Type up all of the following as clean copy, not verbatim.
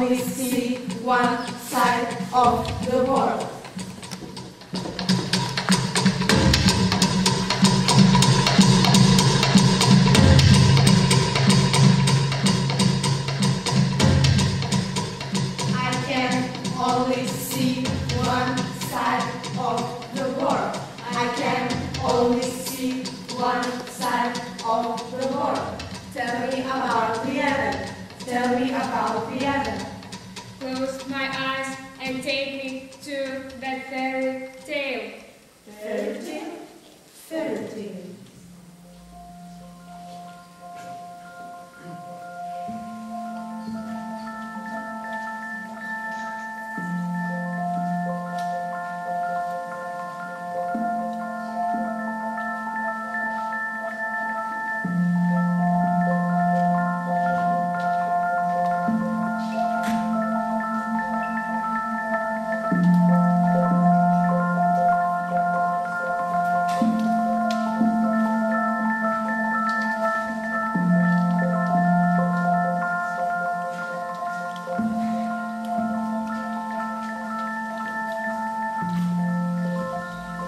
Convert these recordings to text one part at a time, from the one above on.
only see one side of the world. I can only see one side of the world. I can only see one side of the world. Tell me about the other. Tell me about the other. Close my eyes and take me to that fairy tale. Fairy tale? Fairy tale.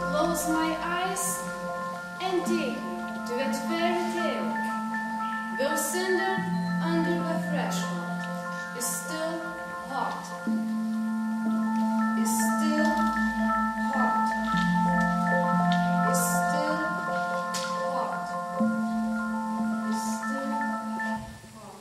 Close my eyes and dig to that fairy tale. Though cinder under the threshold is still hot. Is still hot. Is still hot. Is still hot.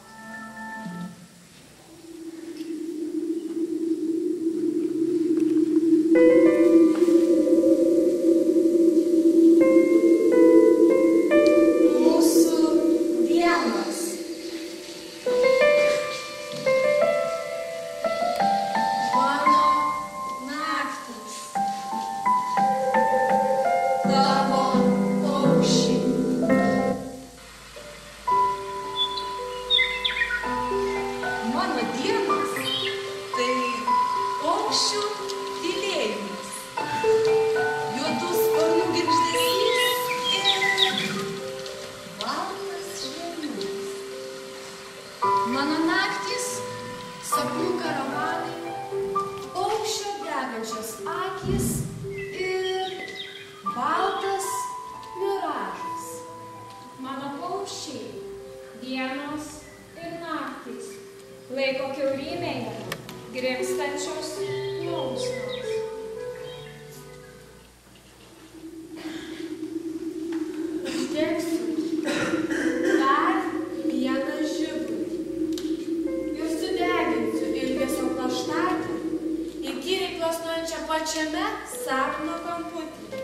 Mūsų dienos. Mano naktys. Tavo paukščiai. Mano dienos tai paukščių tylėjimas. Juodų sparnų girgždesys ir baltas švelnumas. Mano naktys, sapnų karavanai, paukščio degančios akys ir baltas miražas. Mano paukščiai, dienos ir naktys, laiko kiaurymėje grimztančios jausmos. Uždegsiu dar vieną žiburį ir sudeginsiu ilgesio plaštatį, įkyriai plasnojančią pačiame sapno kamputyje.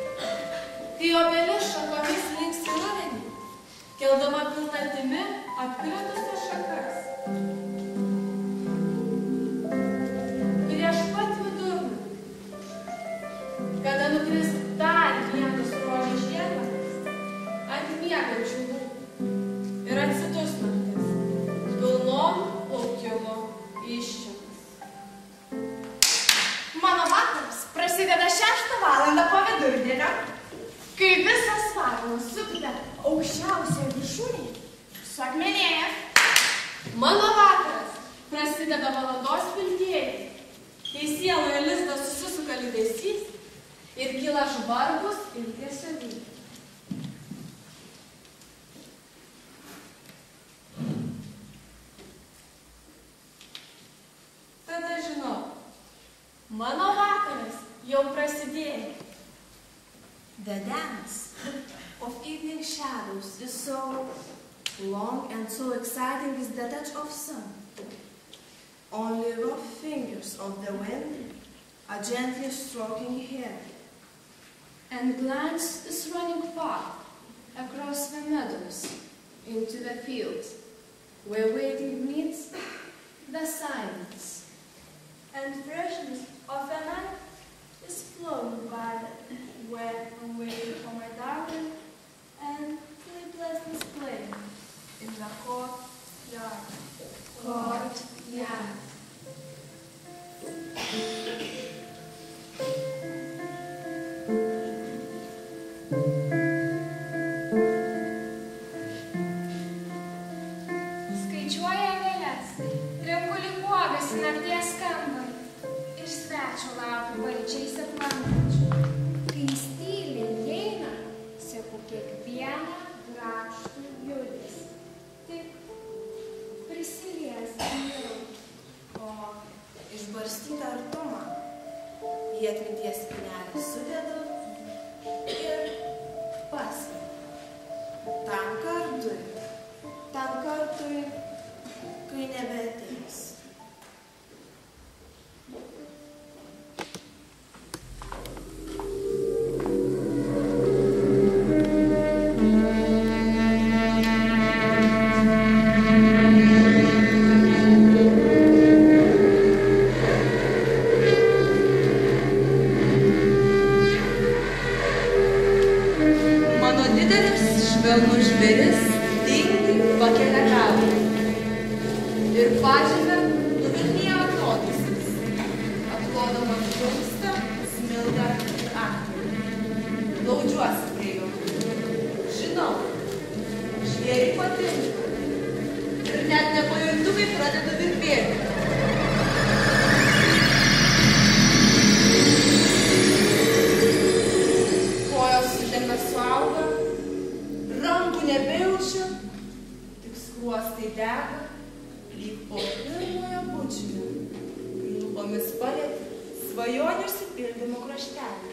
Kai obelis šakomis linksi rudenį, keldama pilnatimi apkritusias šakas. Prieš pat vidurnaktį, kada nukris dar vienas rožės žiedlapas ant miegančių lūpų ir atsidus naktis, pilnom laukimo iščiomis. Mano vakaras prasideda 6 valandą po vidurdienio, kai visas varnas sutupia aukščiausioje viršūnėje, suakmenėja. Mano vakaras prasideda valandos pilkėjimais, kai sieloje lizdą susisuka liūdesys ir kyla žvarbus ilgesio vyrai. Tada žinau, mano vakaras jau prasidėjo. The dance of evening shadows is so long and so exciting is the touch of sun. Only rough fingers of the wind are gently stroking hair. And glance is running far across the meadows into the fields where waiting meets the silence. And freshness of the night is flowing by where I'm waiting for my darling and sleepless is playing in the courtyard. Courtyard. Skaičiuoja vėles, rinko lyg uogas į nakties ir paslėpė. Tam kartui, kai nebeateis. Mano didelis švelnus žvėris tingiai pakelia galvą ir pažemę nuvilnija atodūsis, aklodama džiungstą, smilgą ir akmenį. Glaudžiuosi prie jo. Žinau, žvėriai patinka ir net nepajuntu, kai pradedu virpėti. Kojos žemė suauga, rankų nebejaučiu, tik skruostai dega, lyg po pirmojo bučinio, kai lūpomis palietė svajonių išsipildymo kraštelį.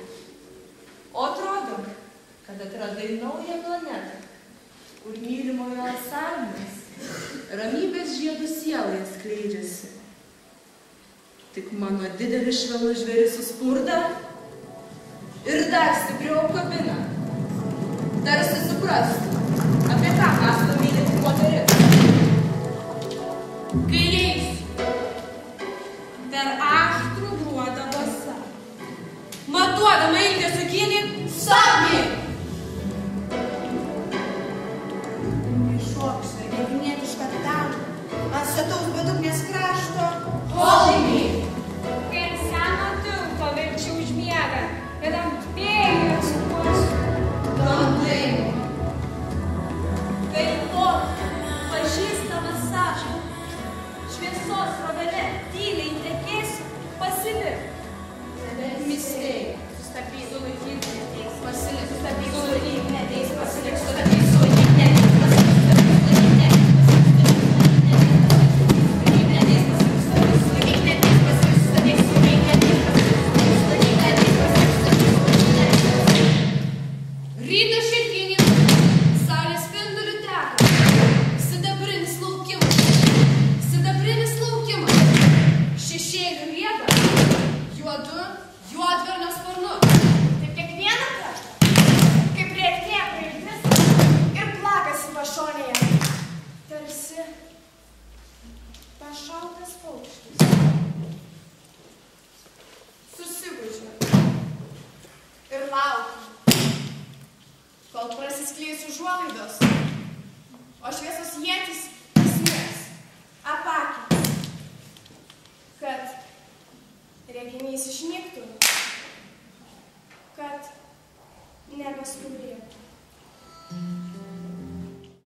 O atrodo, kad atradai naują planetą, kur mylimojo alsavimais ramybės žiedų sieloje skleidžiasi. Tik mano didelis švelnus žvėris suspurda ir dar stipriau apkabina. Tarsi suprastų, apie ką mąsto mylinti moteris. Kai eisiu per aštrų gruodą basą, matuodama ilgesio gylį, sapnį. Iššoksiu egiptietišką tangą ant stataus bedugnės krašto. Holimi! Kai ant seno tilto verčiau užmiega ir ant vėjo atsikuosiu. Gandai. Kai po pažįstamą sąžą šviesos srovele tyliai tekėsiu, pasilik. Mistėj, sustabdyk, sulaikyk, neteis, pasilik, sustabdyk, sulaikyk, neteis, pasilik, sustabdyk, sulaikyk, neteis, pasilik, sustabdyk, sulaikyk, neteis, Ryto šilkinį, saulės spindulių teka, sidabrinis laukimas, šešėlių rieda, juodvarnio sparnu. Taip kiekvieną kartą, kai priartėja praeitis ir plakasi pašonėje, tarsi pašautas paukštis. Susigūdžiu ir laukiu, kol prasiskleis užuolaidos, o šviesos ietis įsmiegs, apakins, kad reginys išnyktų, kad nebeskaudėtų.